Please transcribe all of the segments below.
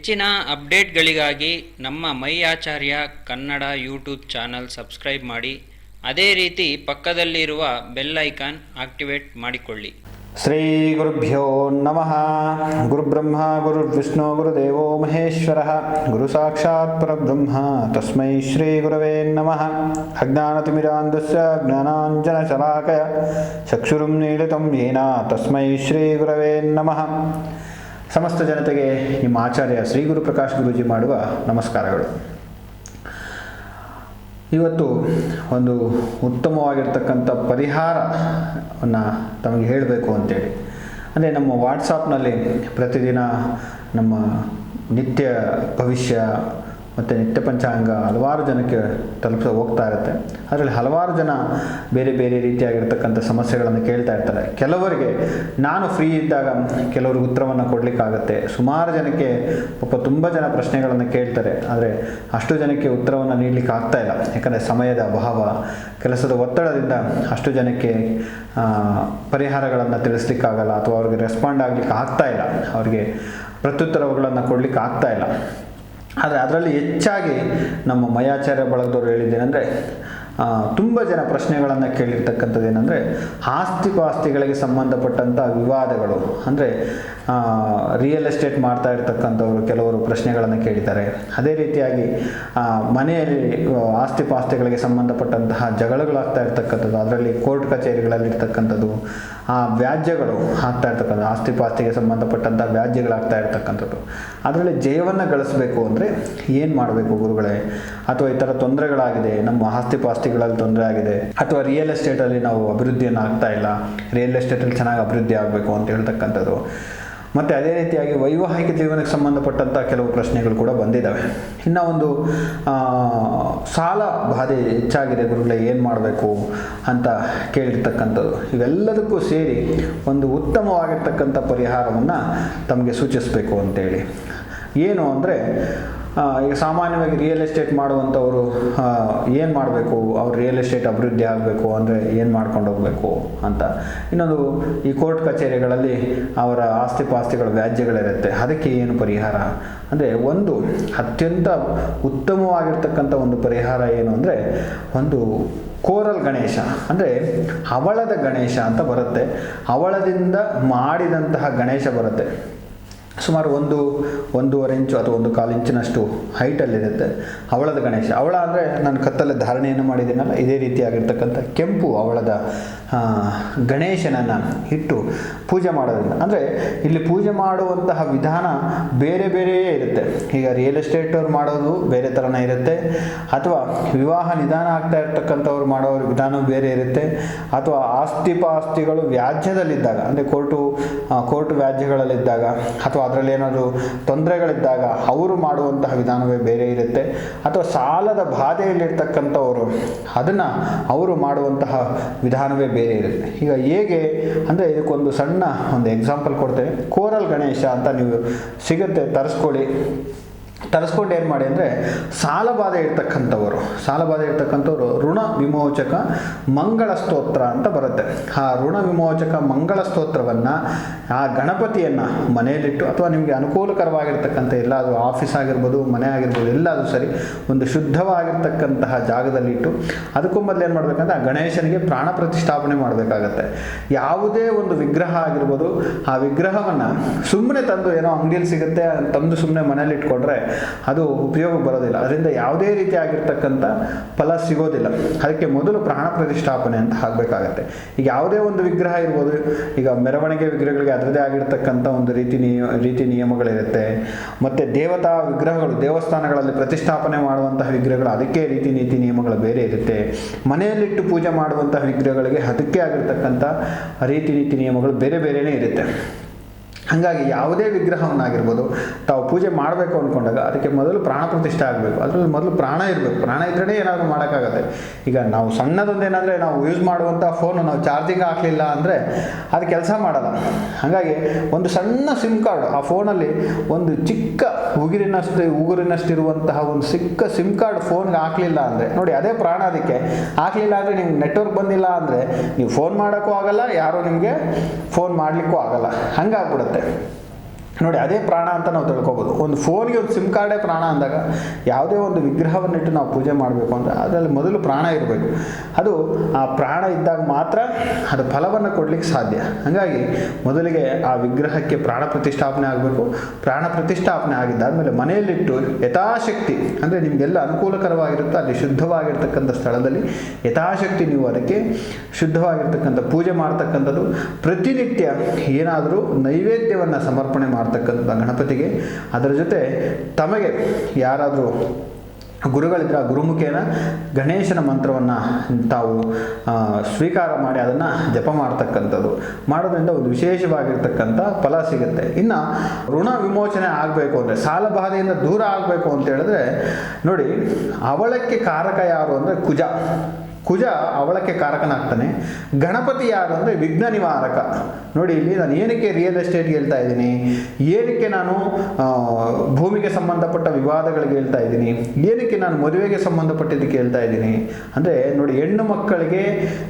ಹೆಚ್ಚಿನ ಅಪ್ಡೇಟ್ಗಳಿಗಾಗಿ ನಮ್ಮ ಮೈ ಆಚಾರ್ಯ Kannada YouTube channel subscribe ಮಾಡಿ. ಅದೇ ರೀತಿ ಪಕ್ಕದಲ್ಲಿರುವ ಬೆಲ್ ಐಕಾನ್ ಆಕ್ಟಿವೇಟ್ ಮಾಡಿಕೊಳ್ಳಿ. ಶ್ರೀ ಗುರುಭ್ಯೋ ನಮಃ. ಗುರುಬ್ರಹ್ಮ ಗುರುರ್ವಿಷ್ಣು ಗುರುದೇವೋ ಮಹೇಶ್ವರ ಗುರು ಸಾಕ್ಷಾತ್ ಪರಬ್ರಹ್ಮ ತಸ್ಮೈ ಶ್ರೀ ಗುರವೇ ನಮಃ. ಅಜ್ಞಾನತಿಮಿರಾಂಧಸ್ಯ ಜ್ಞಾನಾಂಜನಶಲಾಕಯ ಚಕ್ಷುರುನ್ಮೀಲಿತಂ ಯೇನ ತಸ್ಮೈ ಶ್ರೀ ಗುರವೇ ನಮಃ. ಸಮಸ್ತ ಜನತೆಗೆ ನಿಮ್ಮ ಆಚಾರ್ಯ ಶ್ರೀ ಗುರು ಪ್ರಕಾಶ್ ಗುರೂಜಿ ಮಾಡುವ ನಮಸ್ಕಾರಗಳು. ಇವತ್ತು ಒಂದು ಉತ್ತಮವಾಗಿರ್ತಕ್ಕಂಥ ಪರಿಹಾರವನ್ನು ತಮಗೆ ಹೇಳಬೇಕು ಅಂತೇಳಿ, ಅಂದರೆ ನಮ್ಮ ವಾಟ್ಸಾಪ್ನಲ್ಲಿ ಪ್ರತಿದಿನ ನಮ್ಮ ನಿತ್ಯ ಭವಿಷ್ಯ ಮತ್ತು ನಿತ್ಯ ಪಂಚಾಂಗ ಹಲವಾರು ಜನಕ್ಕೆ ಹೋಗ್ತಾ ಇರುತ್ತೆ. ಅದರಲ್ಲಿ ಹಲವಾರು ಜನ ಬೇರೆ ಬೇರೆ ರೀತಿಯಾಗಿರ್ತಕ್ಕಂಥ ಸಮಸ್ಯೆಗಳನ್ನು ಕೇಳ್ತಾ ಇರ್ತಾರೆ. ಕೆಲವರಿಗೆ ನಾನು ಫ್ರೀ ಇದ್ದಾಗ ಕೆಲವ್ರಿಗೆ ಉತ್ತರವನ್ನು ಕೊಡಲಿಕ್ಕಾಗತ್ತೆ. ಸುಮಾರು ಜನಕ್ಕೆ ಪಾಪ ತುಂಬ ಜನ ಪ್ರಶ್ನೆಗಳನ್ನು ಕೇಳ್ತಾರೆ, ಆದರೆ ಅಷ್ಟು ಜನಕ್ಕೆ ಉತ್ತರವನ್ನು ನೀಡಲಿಕ್ಕೆ ಆಗ್ತಾ ಇಲ್ಲ. ಯಾಕಂದರೆ ಸಮಯದ ಅಭಾವ, ಕೆಲಸದ ಒತ್ತಡದಿಂದ ಅಷ್ಟು ಜನಕ್ಕೆ ಪರಿಹಾರಗಳನ್ನು ತಿಳಿಸ್ಲಿಕ್ಕಾಗಲ್ಲ, ಅಥವಾ ಅವ್ರಿಗೆ ರೆಸ್ಪಾಂಡ್ ಆಗಲಿಕ್ಕೆ ಆಗ್ತಾ ಇಲ್ಲ, ಅವ್ರಿಗೆ ಪ್ರತ್ಯುತ್ತರಗಳನ್ನು ಕೊಡಲಿಕ್ಕೆ ಆಗ್ತಾ ಇಲ್ಲ. ಆದರೆ ಅದರಲ್ಲಿ ಹೆಚ್ಚಾಗಿ ನಮ್ಮ ಮಯಾಚಾರ್ಯ ಬಳಗದವರು ಹೇಳಿದ್ದೇನೆಂದರೆ, ತುಂಬ ಜನ ಪ್ರಶ್ನೆಗಳನ್ನು ಕೇಳಿರ್ತಕ್ಕಂಥದ್ದು ಏನಂದರೆ, ಆಸ್ತಿಪಾಸ್ತಿಗಳಿಗೆ ಸಂಬಂಧಪಟ್ಟಂಥ ವಿವಾದಗಳು. ಅಂದರೆ ರಿಯಲ್ ಎಸ್ಟೇಟ್ ಮಾಡ್ತಾ ಇರ್ತಕ್ಕಂಥವ್ರು ಕೆಲವರು ಪ್ರಶ್ನೆಗಳನ್ನು ಕೇಳಿದ್ದಾರೆ. ಅದೇ ರೀತಿಯಾಗಿ ಮನೆಯಲ್ಲಿ ಆಸ್ತಿಪಾಸ್ತಿಗಳಿಗೆ ಸಂಬಂಧಪಟ್ಟಂತಹ ಜಗಳಗಳಾಗ್ತಾ ಇರ್ತಕ್ಕಂಥದ್ದು, ಅದರಲ್ಲಿ ಕೋರ್ಟ್ ಕಚೇರಿಗಳಲ್ಲಿರ್ತಕ್ಕಂಥದ್ದು, ವ್ಯಾಜ್ಯಗಳು ಆಗ್ತಾ ಇರ್ತಕ್ಕಂಥದ್ದು, ಆಸ್ತಿಪಾಸ್ತಿಗೆ ಸಂಬಂಧಪಟ್ಟಂಥ ವ್ಯಾಜ್ಯಗಳಾಗ್ತಾ ಇರ್ತಕ್ಕಂಥದ್ದು. ಅದರಲ್ಲಿ ಜಯವನ್ನು ಗಳಿಸಬೇಕು ಅಂದರೆ ಏನು ಮಾಡಬೇಕು ಗುರುಗಳೇ? ಅಥವಾ ಈ ಥರ ತೊಂದರೆಗಳಾಗಿದೆ, ನಮ್ಮ ಆಸ್ತಿಪಾಸ್ತಿಗಳಲ್ಲಿ ತೊಂದರೆ ಆಗಿದೆ, ಅಥವಾ ರಿಯಲ್ ಎಸ್ಟೇಟಲ್ಲಿ ನಾವು ಅಭಿವೃದ್ಧಿಯನ್ನು ಆಗ್ತಾ ಇಲ್ಲ, ರಿಯಲ್ ಎಸ್ಟೇಟಲ್ಲಿ ಚೆನ್ನಾಗಿ ಅಭಿವೃದ್ಧಿ ಆಗಬೇಕು ಅಂತ ಹೇಳ್ತಕ್ಕಂಥದ್ದು. ಮತ್ತು ಅದೇ ರೀತಿಯಾಗಿ ವೈವಾಹಿಕ ಜೀವನಕ್ಕೆ ಸಂಬಂಧಪಟ್ಟಂಥ ಕೆಲವು ಪ್ರಶ್ನೆಗಳು ಕೂಡ ಬಂದಿದ್ದಾವೆ. ಇನ್ನು ಒಂದು ಸಾಲ ಬಾಧೆ ಹೆಚ್ಚಾಗಿದೆ ಗುರುಗಳೇ, ಏನು ಮಾಡಬೇಕು ಅಂತ ಕೇಳಿರ್ತಕ್ಕಂಥದ್ದು. ಇವೆಲ್ಲದಕ್ಕೂ ಸೇರಿ ಒಂದು ಉತ್ತಮವಾಗಿರ್ತಕ್ಕಂಥ ಪರಿಹಾರವನ್ನು ತಮಗೆ ಸೂಚಿಸಬೇಕು ಅಂತೇಳಿ. ಏನು ಅಂದರೆ, ಈಗ ಸಾಮಾನ್ಯವಾಗಿ ರಿಯಲ್ ಎಸ್ಟೇಟ್ ಮಾಡುವಂಥವರು ಏನು ಮಾಡಬೇಕು, ಅವ್ರು ರಿಯಲ್ ಎಸ್ಟೇಟ್ ಅಭಿವೃದ್ಧಿ ಆಗಬೇಕು ಅಂದರೆ ಏನು ಮಾಡ್ಕೊಂಡು ಹೋಗಬೇಕು ಅಂತ. ಇನ್ನೊಂದು, ಈ ಕೋರ್ಟ್ ಕಚೇರಿಗಳಲ್ಲಿ ಅವರ ಆಸ್ತಿಪಾಸ್ತಿಗಳ ವ್ಯಾಜ್ಯಗಳಿರುತ್ತೆ, ಅದಕ್ಕೆ ಏನು ಪರಿಹಾರ ಅಂದರೆ, ಒಂದು ಅತ್ಯಂತ ಉತ್ತಮವಾಗಿರ್ತಕ್ಕಂಥ ಒಂದು ಪರಿಹಾರ ಏನು ಅಂದರೆ, ಒಂದು ಕೋರಲ್ ಗಣೇಶ, ಅಂದರೆ ಹವಳದ ಗಣೇಶ ಅಂತ ಬರುತ್ತೆ. ಹವಳದಿಂದ ಮಾಡಿದಂತಹ ಗಣೇಶ ಬರುತ್ತೆ. ಸುಮಾರು 1.5 ಇಂಚು ಅಥವಾ 1/4 ಇಂಚಿನಷ್ಟು ಹೈಟಲ್ಲಿರುತ್ತೆ ಹವಳದ ಗಣೇಶ. ಹವಳ ಅಂದರೆ ನಾನು ಕತ್ತಲೆ ಧಾರಣೆಯನ್ನು ಮಾಡಿದ್ದೀನಲ್ಲ, ಇದೇ ರೀತಿಯಾಗಿರ್ತಕ್ಕಂಥ ಕೆಂಪು ಹವಳದ ಗಣೇಶನನ್ನು ಇಟ್ಟು ಪೂಜೆ ಮಾಡೋದ್ರಿಂದ, ಅಂದರೆ ಇಲ್ಲಿ ಪೂಜೆ ಮಾಡುವಂತಹ ವಿಧಾನ ಬೇರೆ ಬೇರೆಯೇ ಇರುತ್ತೆ. ಈಗ ರಿಯಲ್ ಎಸ್ಟೇಟ್ ಅವ್ರು ಮಾಡೋದು ಬೇರೆ ಥರನೇ ಇರುತ್ತೆ, ಅಥವಾ ವಿವಾಹ ನಿಧಾನ ಆಗ್ತಾ ಇರ್ತಕ್ಕಂಥವ್ರು ಮಾಡೋ ವಿಧಾನ ಬೇರೆ ಇರುತ್ತೆ, ಅಥವಾ ಆಸ್ತಿಪಾಸ್ತಿಗಳು ವ್ಯಾಜ್ಯದಲ್ಲಿದ್ದಾಗ, ಅಂದರೆ ಕೋರ್ಟು ವ್ಯಾಜ್ಯಗಳಲ್ಲಿದ್ದಾಗ, ಅಥವಾ ಅದರಲ್ಲಿ ಏನಾದರೂ ತೊಂದರೆಗಳಿದ್ದಾಗ ಅವರು ಮಾಡುವಂತಹ ವಿಧಾನವೇ ಬೇರೆ ಇರುತ್ತೆ, ಅಥವಾ ಸಾಲದ ಬಾಧೆಯಲ್ಲಿರ್ತಕ್ಕಂಥವರು ಅದನ್ನು ಅವರು ಮಾಡುವಂತಹ ವಿಧಾನವೇ ಬೇರೆ ಇರುತ್ತೆ. ಈಗ ಹೇಗೆ ಅಂದರೆ, ಇದಕ್ಕೊಂದು ಸಣ್ಣ ಒಂದು ಎಕ್ಸಾಂಪಲ್ ಕೊಡ್ತೇನೆ. ಕೋರಲ್ ಗಣೇಶ ಅಂತ ನೀವು ಸಿಗುತ್ತೆ, ತರಿಸ್ಕೊಂಡು ಏನು ಮಾಡಿ ಅಂದರೆ, ಸಾಲ ಬಾಧೆ ಇರ್ತಕ್ಕಂಥವ್ರು ಋಣ ವಿಮೋಚಕ ಮಂಗಳ ಸ್ತೋತ್ರ ಅಂತ ಬರುತ್ತೆ. ಆ ಋಣ ವಿಮೋಚಕ ಮಂಗಳ ಸ್ತೋತ್ರವನ್ನು ಆ ಗಣಪತಿಯನ್ನು ಮನೆಯಲ್ಲಿಟ್ಟು, ಅಥವಾ ನಿಮಗೆ ಅನುಕೂಲಕರವಾಗಿರ್ತಕ್ಕಂಥ ಎಲ್ಲಾದರೂ ಆಫೀಸ್ ಆಗಿರ್ಬೋದು, ಮನೆ ಆಗಿರ್ಬೋದು, ಎಲ್ಲಾದರೂ ಸರಿ, ಒಂದು ಶುದ್ಧವಾಗಿರ್ತಕ್ಕಂತಹ ಜಾಗದಲ್ಲಿಟ್ಟು, ಅದಕ್ಕೂ ಮೊದಲು ಏನು ಮಾಡಬೇಕಂದ್ರೆ ಆ ಗಣೇಶನಿಗೆ ಪ್ರಾಣ ಪ್ರತಿಷ್ಠಾಪನೆ ಮಾಡಬೇಕಾಗತ್ತೆ. ಯಾವುದೇ ಒಂದು ವಿಗ್ರಹ ಆಗಿರ್ಬೋದು, ಆ ವಿಗ್ರಹವನ್ನು ಸುಮ್ಮನೆ ತಂದು, ಏನೋ ಅಂಗಡಿಯಲ್ಲಿ ಸಿಗುತ್ತೆ ತಂದು ಸುಮ್ಮನೆ ಮನೇಲಿ ಇಟ್ಕೊಂಡ್ರೆ ಅದು ಉಪಯೋಗ ಬರೋದಿಲ್ಲ, ಅದರಿಂದ ಯಾವುದೇ ರೀತಿಯಾಗಿರ್ತಕ್ಕಂಥ ಫಲ ಸಿಗೋದಿಲ್ಲ. ಅದಕ್ಕೆ ಮೊದಲು ಪ್ರಾಣ ಪ್ರತಿಷ್ಠಾಪನೆ ಅಂತ ಆಗಬೇಕಾಗತ್ತೆ. ಈಗ ಯಾವುದೇ ಒಂದು ವಿಗ್ರಹ ಇರ್ಬೋದು, ಈಗ ಮೆರವಣಿಗೆ ವಿಗ್ರಹಗಳಿಗೆ ಅದರದೇ ಆಗಿರ್ತಕ್ಕಂಥ ಒಂದು ರೀತಿ ನಿಯಮಗಳಿರುತ್ತೆ. ಮತ್ತು ದೇವತಾ ವಿಗ್ರಹಗಳು, ದೇವಸ್ಥಾನಗಳಲ್ಲಿ ಪ್ರತಿಷ್ಠಾಪನೆ ಮಾಡುವಂತಹ ವಿಗ್ರಹಗಳು, ಅದಕ್ಕೆ ರೀತಿ ನೀತಿ ನಿಯಮಗಳು ಬೇರೆ ಇರುತ್ತೆ. ಮನೆಯಲ್ಲಿಟ್ಟು ಪೂಜೆ ಮಾಡುವಂತಹ ವಿಗ್ರಹಗಳಿಗೆ ಅದಕ್ಕೆ ಆಗಿರ್ತಕ್ಕಂಥ ರೀತಿ ನೀತಿ ನಿಯಮಗಳು ಬೇರೆ ಬೇರೆಯೇ ಇರುತ್ತೆ. ಹಾಗಾಗಿ ಯಾವುದೇ ವಿಗ್ರಹವನ್ನಾಗಿರ್ಬೋದು ತಾವು ಪೂಜೆ ಮಾಡಬೇಕು ಅಂದ್ಕೊಂಡಾಗ ಅದಕ್ಕೆ ಮೊದಲು ಪ್ರಾಣ ಪ್ರತಿಷ್ಠೆ ಆಗಬೇಕು. ಅದರಲ್ಲಿ ಮೊದಲು ಪ್ರಾಣ ಇರಬೇಕು. ಪ್ರಾಣ ಇದ್ರೇ ಏನಾದರೂ ಮಾಡೋಕ್ಕಾಗತ್ತೆ. ಈಗ ನಾವು ಸಣ್ಣದೊಂದೇನೆಂದರೆ, ನಾವು ಯೂಸ್ ಮಾಡುವಂಥ ಫೋನು ನಾವು ಚಾರ್ಜಿಂಗ್ ಹಾಕಲಿಲ್ಲ ಅಂದರೆ ಅದು ಕೆಲಸ ಮಾಡಲ್ಲ. ಹಾಗಾಗಿ ಒಂದು ಸಣ್ಣ ಸಿಮ್ ಕಾರ್ಡ್, ಆ ಫೋನಲ್ಲಿ ಒಂದು ಚಿಕ್ಕ ಉಗುರಿನಷ್ಟಿರುವಂತಹ ಒಂದು ಸಿಕ್ಕ ಸಿಮ್ ಕಾರ್ಡ್ ಫೋನ್ಗೆ ಹಾಕಲಿಲ್ಲ ಅಂದರೆ ನೋಡಿ, ಅದೇ ಪ್ರಾಣ. ಅದಕ್ಕೆ ಹಾಕಲಿಲ್ಲ ಅಂದರೆ ನಿಮ್ಗೆ ನೆಟ್ವರ್ಕ್ ಬಂದಿಲ್ಲ ಅಂದರೆ ನೀವು ಫೋನ್ ಮಾಡೋಕ್ಕೂ ಆಗಲ್ಲ, ಯಾರೂ ನಿಮಗೆ ಫೋನ್ ಮಾಡಲಿಕ್ಕೂ ಆಗಲ್ಲ, ಹಂಗಾಗ್ಬಿಡುತ್ತೆ. ನೋಡಿ, ಅದೇ ಪ್ರಾಣ ಅಂತ ನಾವು ತಿಳ್ಕೊಬೋದು. ಒಂದು ಫೋನ್ಗೆ ಒಂದು ಸಿಮ್ ಕಾರ್ಡೇ ಪ್ರಾಣ ಅಂದಾಗ ಯಾವುದೇ ಒಂದು ವಿಗ್ರಹವನ್ನಿಟ್ಟು ನಾವು ಪೂಜೆ ಮಾಡಬೇಕು ಅಂದರೆ ಅದರಲ್ಲಿ ಮೊದಲು ಪ್ರಾಣ ಇರಬೇಕು. ಅದು ಆ ಪ್ರಾಣ ಇದ್ದಾಗ ಮಾತ್ರ ಅದು ಫಲವನ್ನು ಕೊಡಲಿಕ್ಕೆ ಸಾಧ್ಯ. ಹಾಗಾಗಿ ಮೊದಲಿಗೆ ಆ ವಿಗ್ರಹಕ್ಕೆ ಪ್ರಾಣ ಪ್ರತಿಷ್ಠಾಪನೆ ಆಗಬೇಕು. ಪ್ರಾಣ ಪ್ರತಿಷ್ಠಾಪನೆ ಆಗಿದ್ದಾದಮೇಲೆ ಮನೆಯಲ್ಲಿಟ್ಟು ಯಥಾಶಕ್ತಿ, ಅಂದರೆ ನಿಮಗೆಲ್ಲ ಅನುಕೂಲಕರವಾಗಿರುತ್ತೆ ಅಲ್ಲಿ ಶುದ್ಧವಾಗಿರ್ತಕ್ಕಂಥ ಸ್ಥಳದಲ್ಲಿ ಯಥಾಶಕ್ತಿ ನೀವು ಅದಕ್ಕೆ ಶುದ್ಧವಾಗಿರ್ತಕ್ಕಂಥ ಪೂಜೆ ಮಾಡ್ತಕ್ಕಂಥದ್ದು. ಪ್ರತಿನಿತ್ಯ ಏನಾದರೂ ನೈವೇದ್ಯವನ್ನು ಸಮರ್ಪಣೆ ಮಾಡ್ತಕ್ಕಂಥ ಗಣಪತಿಗೆ. ಅದರ ಜೊತೆ ತಮಗೆ ಯಾರಾದರೂ ಗುರುಗಳಿದ್ರೆ ಆ ಗುರುಮುಖೇನ ಗಣೇಶನ ಮಂತ್ರವನ್ನು ತಾವು ಸ್ವೀಕಾರ ಮಾಡಿ ಅದನ್ನು ಜಪ ಮಾಡ್ತಕ್ಕಂಥದ್ದು ಮಾಡೋದ್ರಿಂದ ಒಂದು ವಿಶೇಷವಾಗಿರ್ತಕ್ಕಂಥ ಫಲ ಸಿಗುತ್ತೆ. ಇನ್ನು ಋಣ ವಿಮೋಚನೆ ಆಗಬೇಕು ಅಂದರೆ, ಸಾಲ ಬಾಧೆಯಿಂದ ದೂರ ಆಗಬೇಕು ಅಂತ ಹೇಳಿದ್ರೆ ನೋಡಿ, ಅವಳಕ್ಕೆ ಕಾರಕ ಯಾರು ಅಂದರೆ ಕುಜ. ಕುಜ ಅವಳಕ್ಕೆ ಕಾರಕನಾಗ್ತಾನೆ. ಗಣಪತಿ ಯಾರು ಅಂದರೆ ವಿಘ್ನ ನಿವಾರಕ. ನೋಡಿ, ಇಲ್ಲಿ ನಾನು ಏನಕ್ಕೆ ರಿಯಲ್ ಎಸ್ಟೇಟ್ಗೆ ಹೇಳ್ತಾ ಇದ್ದೀನಿ, ಏನಕ್ಕೆ ನಾನು ಭೂಮಿಗೆ ಸಂಬಂಧಪಟ್ಟ ವಿವಾದಗಳಿಗೆ ಹೇಳ್ತಾ ಇದ್ದೀನಿ, ಏನಕ್ಕೆ ನಾನು ಮದುವೆಗೆ ಸಂಬಂಧಪಟ್ಟಿದ್ದಕ್ಕೆ ಹೇಳ್ತಾ ಇದ್ದೀನಿ ಅಂದರೆ ನೋಡಿ, ಹೆಣ್ಣು ಮಕ್ಕಳಿಗೆ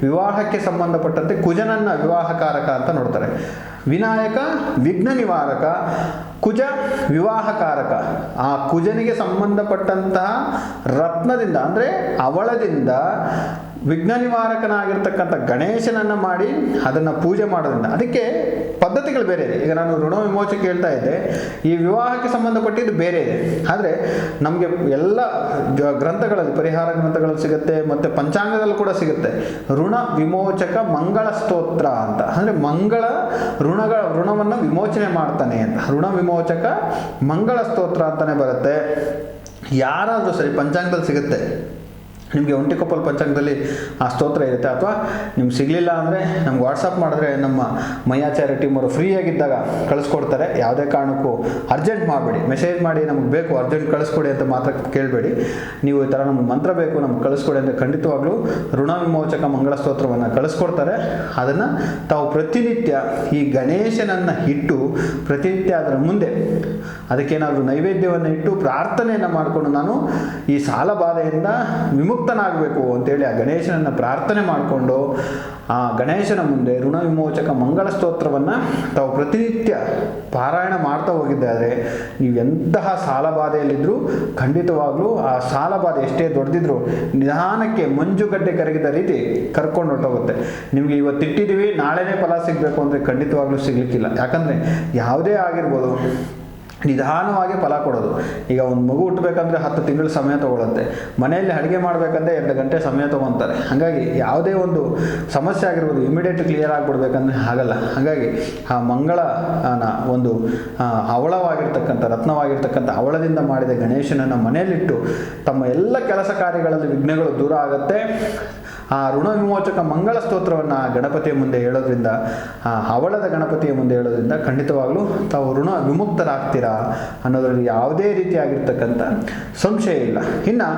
ವಿವಾಹಕ್ಕೆ ಸಂಬಂಧಪಟ್ಟಂತೆ ಕುಜನನ್ನು ವಿವಾಹಕಾರಕ ಅಂತ ನೋಡ್ತಾರೆ. ವಿನಾಯಕ ವಿಘ್ನ ನಿವಾರಕ, ಕುಜ ವಿವಾಹಕಾರಕ. ಆ ಕುಜನಿಗೆ ಸಂಬಂಧಪಟ್ಟಂತಹ ರತ್ನದಿಂದ ಅಂದರೆ ಅವಳದಿಂದ ವಿಘ್ನ ನಿವಾರಕನಾಗಿರ್ತಕ್ಕಂಥ ಗಣೇಶನನ್ನು ಮಾಡಿ ಅದನ್ನು ಪೂಜೆ ಮಾಡೋದ್ರಿಂದ ಅದಕ್ಕೆ ಪದ್ಧತಿಗಳು ಬೇರೆ ಇದೆ. ಈಗ ನಾನು ಋಣ ವಿಮೋಚಕ ಹೇಳ್ತಾ ಇದ್ದೆ, ಈ ವಿವಾಹಕ್ಕೆ ಸಂಬಂಧಪಟ್ಟಿದ್ದು ಬೇರೆ ಇದೆ. ಆದರೆ ನಮಗೆ ಎಲ್ಲ ಗ್ರಂಥಗಳಲ್ಲಿ, ಪರಿಹಾರ ಗ್ರಂಥಗಳಲ್ಲಿ ಸಿಗುತ್ತೆ, ಮತ್ತು ಪಂಚಾಂಗದಲ್ಲೂ ಕೂಡ ಸಿಗುತ್ತೆ. ಋಣ ವಿಮೋಚಕ ಮಂಗಳ ಸ್ತೋತ್ರ ಅಂತ, ಅಂದರೆ ಮಂಗಳ ಋಣವನ್ನು ವಿಮೋಚನೆ ಮಾಡ್ತಾನೆ ಅಂತ. ಋಣ ವಿಮೋಚಕ ಮಂಗಳ ಸ್ತೋತ್ರ ಅಂತಲೇ ಬರುತ್ತೆ. ಯಾರಾದರೂ ಸರಿ ಪಂಚಾಂಗದಲ್ಲಿ ಸಿಗುತ್ತೆ. ನಿಮಗೆ ಒಂಟಿಕೊಪ್ಪಲ್ ಪಂಚಾಂಗದಲ್ಲಿ ಆ ಸ್ತೋತ್ರ ಇರುತ್ತೆ. ಅಥವಾ ನಿಮ್ಗೆ ಸಿಗಲಿಲ್ಲ ಅಂದರೆ ನಮ್ಗೆ ವಾಟ್ಸಪ್ ಮಾಡಿದ್ರೆ ನಮ್ಮ ಮೈಯಾಚಾರ್ಯ ಟೀಮ್ ಅವರು ಫ್ರೀಯಾಗಿದ್ದಾಗ ಕಳಿಸ್ಕೊಡ್ತಾರೆ. ಯಾವುದೇ ಕಾರಣಕ್ಕೂ ಅರ್ಜೆಂಟ್ ಮಾಡಬೇಡಿ, ಮೆಸೇಜ್ ಮಾಡಿ ನಮ್ಗೆ ಬೇಕು ಅರ್ಜೆಂಟ್ ಕಳಿಸ್ಕೊಡಿ ಅಂತ ಮಾತ್ರ ಕೇಳಬೇಡಿ. ನೀವು ಈ ಥರ ನಮ್ಗೆ ಮಂತ್ರ ಬೇಕು ನಮ್ಗೆ ಕಳಿಸ್ಕೊಡಿ ಅಂದರೆ ಖಂಡಿತವಾಗ್ಲೂ ಋಣ ವಿಮೋಚಕ ಮಂಗಳ ಸ್ತೋತ್ರವನ್ನು ಕಳಿಸ್ಕೊಡ್ತಾರೆ. ಅದನ್ನು ತಾವು ಪ್ರತಿನಿತ್ಯ ಈ ಗಣೇಶನನ್ನು ಇಟ್ಟು ಪ್ರತಿನಿತ್ಯ ಅದರ ಮುಂದೆ ಅದಕ್ಕೇನಾದರೂ ನೈವೇದ್ಯವನ್ನು ಇಟ್ಟು ಪ್ರಾರ್ಥನೆಯನ್ನು ಮಾಡಿಕೊಂಡು ನಾನು ಈ ಸಾಲ ಬಾಧೆಯಿಂದ ವಿಮುಕ್ತನಾಗಬೇಕು ಅಂತೇಳಿ ಆ ಗಣೇಶನನ್ನು ಪ್ರಾರ್ಥನೆ ಮಾಡಿಕೊಂಡು ಆ ಗಣೇಶನ ಮುಂದೆ ಋಣ ವಿಮೋಚಕ ಮಂಗಳ ಸ್ತೋತ್ರವನ್ನು ತಾವು ಪ್ರತಿನಿತ್ಯ ಪಾರಾಯಣ ಮಾಡ್ತಾ ಹೋಗಿದ್ದಾರೆ. ನೀವು ಎಂತಹ ಸಾಲ ಬಾಧೆಯಲ್ಲಿದ್ದರೂ ಖಂಡಿತವಾಗ್ಲೂ ಆ ಸಾಲ ಬಾಧೆ ಎಷ್ಟೇ ದೊಡ್ಡದಿದ್ರು ನಿಧಾನಕ್ಕೆ ಮಂಜುಗಡ್ಡೆ ಕರಗಿದ ರೀತಿ ಕರ್ಕೊಂಡು ಹೊರಟೋಗುತ್ತೆ. ನಿಮಗೆ ಇವತ್ತು ಇಟ್ಟಿದ್ದೀವಿ ನಾಳೆನೇ ಫಲ ಸಿಗಬೇಕು ಅಂದರೆ ಖಂಡಿತವಾಗ್ಲೂ ಸಿಗಲಿಕ್ಕಿಲ್ಲ. ಯಾಕಂದರೆ ಯಾವುದೇ ಆಗಿರ್ಬೋದು ನಿಧಾನವಾಗಿ ಫಲ ಕೊಡೋದು. ಈಗ ಒಂದು ಮಗು ಹುಟ್ಟಬೇಕಂದ್ರೆ 10 ತಿಂಗಳು ಸಮಯ ತೊಗೊಳುತ್ತೆ. ಮನೆಯಲ್ಲಿ ಅಡುಗೆ ಮಾಡಬೇಕಂದ್ರೆ 2 ಗಂಟೆ ಸಮಯ ತೊಗೊತಾರೆ. ಹಾಗಾಗಿ ಯಾವುದೇ ಒಂದು ಸಮಸ್ಯೆ ಆಗಿರ್ಬೋದು ಇಮಿಡಿಯೇಟ್ ಕ್ಲಿಯರ್ ಆಗಿಬಿಡ್ಬೇಕಂದ್ರೆ ಆಗಲ್ಲ. ಹಾಗಾಗಿ ಆ ಮಂಗಳ ಒಂದು ಹವಳವಾಗಿರ್ತಕ್ಕಂಥ ರತ್ನವಾಗಿರ್ತಕ್ಕಂಥ ಹವಳದಿಂದ ಮಾಡಿದ ಗಣೇಶನನ್ನು ಮನೆಯಲ್ಲಿಟ್ಟು ತಮ್ಮ ಎಲ್ಲ ಕೆಲಸ ಕಾರ್ಯಗಳಲ್ಲಿ ವಿಘ್ನಗಳು ದೂರ ಆಗುತ್ತೆ. ಆ ಋಣ ವಿಮೋಚಕ ಮಂಗಳ ಸ್ತೋತ್ರವನ್ನು ಗಣಪತಿಯ ಮುಂದೆ ಹೇಳೋದ್ರಿಂದ, ಆ ಹವಳದ ಗಣಪತಿಯ ಮುಂದೆ ಹೇಳೋದ್ರಿಂದ ಖಂಡಿತವಾಗ್ಲೂ ತಾವು ಋಣ ವಿಮುಕ್ತರಾಗ್ತೀರಾ ಅನ್ನೋದ್ರಲ್ಲಿ ಯಾವುದೇ ರೀತಿಯಾಗಿರ್ತಕ್ಕಂಥ ಸಂಶಯ ಇಲ್ಲ. ಇನ್ನು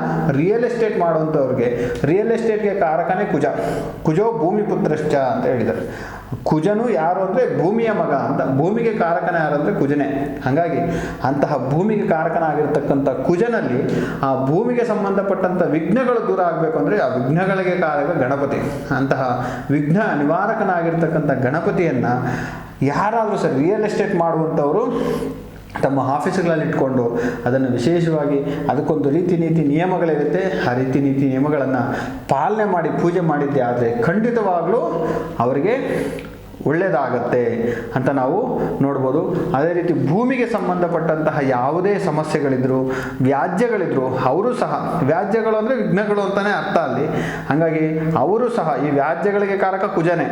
ರಿಯಲ್ ಎಸ್ಟೇಟ್ ಮಾಡುವಂಥವ್ರಿಗೆ ರಿಯಲ್ ಎಸ್ಟೇಟ್ಗೆ ಕಾರಕನೇ ಕುಜ. ಕುಜೋ ಭೂಮಿ ಪುತ್ರಶ್ಚ ಅಂತ ಹೇಳಿದ್ದಾರೆ. ಕುಜನು ಯಾರು ಅಂದರೆ ಭೂಮಿಯ ಮಗ ಅಂತ. ಭೂಮಿಗೆ ಕಾರಕನ ಯಾರು ಅಂದರೆ ಕುಜನೇ. ಹಾಗಾಗಿ ಅಂತಹ ಭೂಮಿಗೆ ಕಾರಕನಾಗಿರ್ತಕ್ಕಂಥ ಕುಜನಲ್ಲಿ ಆ ಭೂಮಿಗೆ ಸಂಬಂಧಪಟ್ಟಂಥ ವಿಘ್ನಗಳು ದೂರ ಆಗಬೇಕು ಅಂದರೆ ಆ ವಿಘ್ನಗಳಿಗೆ ಕಾರಕ ಗಣಪತಿ. ಅಂತಹ ವಿಘ್ನ ನಿವಾರಕನಾಗಿರ್ತಕ್ಕಂಥ ಗಣಪತಿಯನ್ನು ಯಾರಾದರೂ ಸರಿ ರಿಯಲ್ ಎಸ್ಟೇಟ್ ಮಾಡುವಂಥವರು ತಮ್ಮ ಆಫೀಸುಗಳಲ್ಲಿ ಇಟ್ಕೊಂಡು ಅದನ್ನು ವಿಶೇಷವಾಗಿ ಅದಕ್ಕೊಂದು ರೀತಿ ನೀತಿ ನಿಯಮಗಳಿರುತ್ತೆ. ಆ ರೀತಿ ನೀತಿ ನಿಯಮಗಳನ್ನು ಪಾಲನೆ ಮಾಡಿ ಪೂಜೆ ಮಾಡಿದ್ದೆ ಆದರೆ ಖಂಡಿತವಾಗಲೂ ಅವರಿಗೆ ಒಳ್ಳೆಯದಾಗತ್ತೆ ಅಂತ ನಾವು ನೋಡ್ಬೋದು. ಅದೇ ರೀತಿ ಭೂಮಿಗೆ ಸಂಬಂಧಪಟ್ಟಂತಹ ಯಾವುದೇ ಸಮಸ್ಯೆಗಳಿದ್ರು ವ್ಯಾಜ್ಯಗಳಿದ್ರು ಅವರು ಸಹ, ವ್ಯಾಜ್ಯಗಳು ಅಂದರೆ ವಿಘ್ನಗಳು ಅಂತಲೇ ಅರ್ಥ ಅಲ್ಲಿ. ಹಾಗಾಗಿ ಅವರು ಸಹ ಈ ವ್ಯಾಜ್ಯಗಳಿಗೆ ಕಾರಕ ಕುಜನೇ.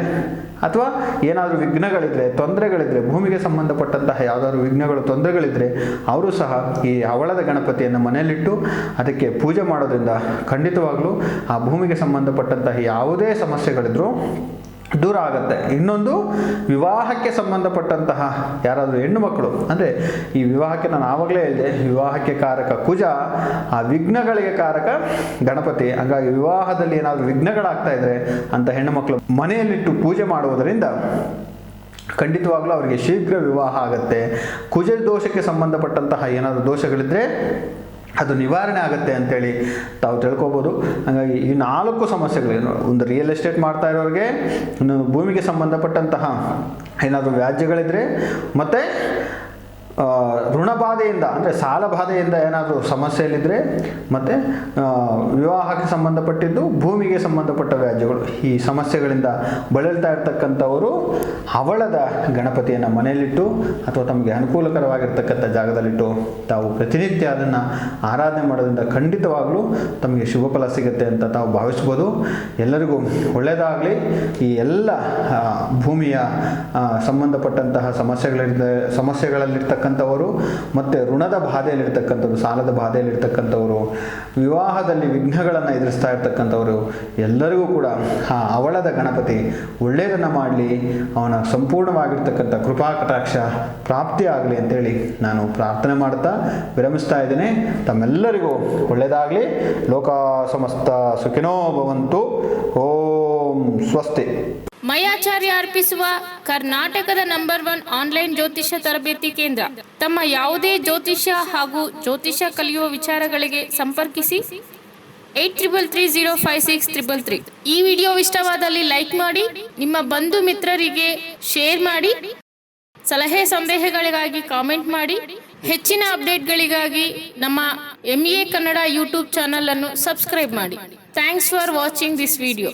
ಅಥವಾ ಏನಾದರೂ ವಿಘ್ನಗಳಿದ್ರೆ ತೊಂದರೆಗಳಿದ್ರೆ ಭೂಮಿಗೆ ಸಂಬಂಧಪಟ್ಟಂತಹ ಯಾವುದಾದ್ರು ವಿಘ್ನಗಳು ತೊಂದರೆಗಳಿದ್ರೆ ಅವರು ಸಹ ಈ ಹವಳದ ಗಣಪತಿಯನ್ನು ಮನೆಯಲ್ಲಿಟ್ಟು ಅದಕ್ಕೆ ಪೂಜೆ ಮಾಡೋದ್ರಿಂದ ಖಂಡಿತವಾಗ್ಲೂ ಆ ಭೂಮಿಗೆ ಸಂಬಂಧಪಟ್ಟಂತಹ ಯಾವುದೇ ಸಮಸ್ಯೆಗಳಿದ್ರು ದೂರ ಆಗುತ್ತೆ. ಇನ್ನೊಂದು ವಿವಾಹಕ್ಕೆ ಸಂಬಂಧಪಟ್ಟಂತಹ ಯಾರಾದರೂ ಹೆಣ್ಣು ಮಕ್ಕಳು ಅಂದರೆ ಈ ವಿವಾಹಕ್ಕೆ ನಾನು ಆವಾಗಲೇ ಹೇಳಿದೆ ವಿವಾಹಕ್ಕೆ ಕಾರಕ ಕುಜ, ಆ ವಿಘ್ನಗಳಿಗೆ ಕಾರಕ ಗಣಪತಿ. ಹಾಗಾಗಿ ವಿವಾಹದಲ್ಲಿ ಏನಾದರೂ ವಿಘ್ನಗಳಾಗ್ತಾ ಇದ್ರೆ ಅಂತ ಹೆಣ್ಣು ಮಕ್ಕಳು ಮನೆಯಲ್ಲಿಟ್ಟು ಪೂಜೆ ಮಾಡುವುದರಿಂದ ಖಂಡಿತವಾಗ್ಲೂ ಅವರಿಗೆ ಶೀಘ್ರ ವಿವಾಹ ಆಗುತ್ತೆ. ಕುಜ ದೋಷಕ್ಕೆ ಸಂಬಂಧಪಟ್ಟಂತಹ ಏನಾದರೂ ದೋಷಗಳಿದ್ದರೆ ಅದು ನಿವಾರಣೆ ಆಗುತ್ತೆ ಅಂತೇಳಿ ತಾವು ತಿಳ್ಕೊಬೋದು. ಹಾಗಾಗಿ ಈ 4 ಸಮಸ್ಯೆಗಳೇನು, ಒಂದು ರಿಯಲ್ ಎಸ್ಟೇಟ್ ಮಾಡ್ತಾ ಇರೋರಿಗೆ, ಇನ್ನೊಂದು ಭೂಮಿಗೆ ಸಂಬಂಧಪಟ್ಟಂತಹ ಏನಾದರೂ ವ್ಯಾಜ್ಯಗಳಿದ್ರೆ, ಮತ್ತು ಋಣಬಾಧೆಯಿಂದ ಅಂದರೆ ಸಾಲ ಬಾಧೆಯಿಂದ ಏನಾದರೂ ಸಮಸ್ಯೆಯಲ್ಲಿದ್ದರೆ, ಮತ್ತು ವಿವಾಹಕ್ಕೆ ಸಂಬಂಧಪಟ್ಟಿದ್ದು, ಭೂಮಿಗೆ ಸಂಬಂಧಪಟ್ಟ ವ್ಯಾಜ್ಯಗಳು, ಈ ಸಮಸ್ಯೆಗಳಿಂದ ಬಳಲ್ತಾ ಇರ್ತಕ್ಕಂಥವರು ಹವಳದ ಗಣಪತಿಯನ್ನು ಮನೆಯಲ್ಲಿಟ್ಟು ಅಥವಾ ತಮಗೆ ಅನುಕೂಲಕರವಾಗಿರ್ತಕ್ಕಂಥ ಜಾಗದಲ್ಲಿಟ್ಟು ತಾವು ಪ್ರತಿನಿತ್ಯ ಅದನ್ನು ಆರಾಧನೆ ಮಾಡೋದ್ರಿಂದ ಖಂಡಿತವಾಗಲೂ ತಮಗೆ ಶುಭ ಫಲ ಸಿಗುತ್ತೆ ಅಂತ ತಾವು ಭಾವಿಸ್ಬೋದು. ಎಲ್ಲರಿಗೂ ಒಳ್ಳೆಯದಾಗಲಿ. ಈ ಎಲ್ಲ ಭೂಮಿಯ ಸಂಬಂಧಪಟ್ಟಂತಹ ಸಮಸ್ಯೆಗಳಲ್ಲಿರ್ತಕ್ಕಂಥವರು, ಮತ್ತು ಋಣದ ಬಾಧೆಯಲ್ಲಿರ್ತಕ್ಕಂಥವ್ರು, ಸಾಲದ ಬಾಧೆಯಲ್ಲಿರ್ತಕ್ಕಂಥವರು, ವಿವಾಹದಲ್ಲಿ ವಿಘ್ನಗಳನ್ನು ಎದುರಿಸ್ತಾ ಇರ್ತಕ್ಕಂಥವರು ಎಲ್ಲರಿಗೂ ಕೂಡ ಆ ಅವಳದ ಗಣಪತಿ ಒಳ್ಳೆಯದನ್ನು ಮಾಡಲಿ, ಅವನ ಸಂಪೂರ್ಣವಾಗಿರ್ತಕ್ಕಂಥ ಕೃಪಾ ಕಟಾಕ್ಷ ಪ್ರಾಪ್ತಿ ಆಗಲಿ ಅಂತೇಳಿ ನಾನು ಪ್ರಾರ್ಥನೆ ಮಾಡ್ತಾ ವಿರಮಿಸ್ತಾ ಇದ್ದೇನೆ. ತಮ್ಮೆಲ್ಲರಿಗೂ ಒಳ್ಳೆಯದಾಗಲಿ. ಲೋಕ ಸಮಸ್ತ ಸುಖಿನೋ ಭವಂತು. ಓಂ ಸ್ವಸ್ತಿ. ಮಯಾಚಾರ್ಯ ಅರ್ಪಿಸುವ ಕರ್ನಾಟಕದ ನಂಬರ್ 1 ಆನ್ಲೈನ್ ಜ್ಯೋತಿಷ್ಯ ತರಬೇತಿ ಕೇಂದ್ರ. ತಮ್ಮ ಯಾವುದೇ ಜ್ಯೋತಿಷ್ಯ ಹಾಗೂ ಜ್ಯೋತಿಷ್ಯ ಕಲಿಯುವ ವಿಚಾರಗಳಿಗೆ ಸಂಪರ್ಕಿಸಿ 8333056333. ಈ ವಿಡಿಯೋ ಇಷ್ಟವಾದಲ್ಲಿ ಲೈಕ್ ಮಾಡಿ, ನಿಮ್ಮ ಬಂಧು ಮಿತ್ರರಿಗೆ ಶೇರ್ ಮಾಡಿ, ಸಲಹೆ ಸಂದೇಹಗಳಿಗಾಗಿ ಕಾಮೆಂಟ್ ಮಾಡಿ. ಹೆಚ್ಚಿನ ಅಪ್ಡೇಟ್ಗಳಿಗಾಗಿ ನಮ್ಮ MA ಕನ್ನಡ ಯೂಟ್ಯೂಬ್ ಚಾನಲ್ ಅನ್ನು ಸಬ್ಸ್ಕ್ರೈಬ್ ಮಾಡಿ. Thanks for watching this video.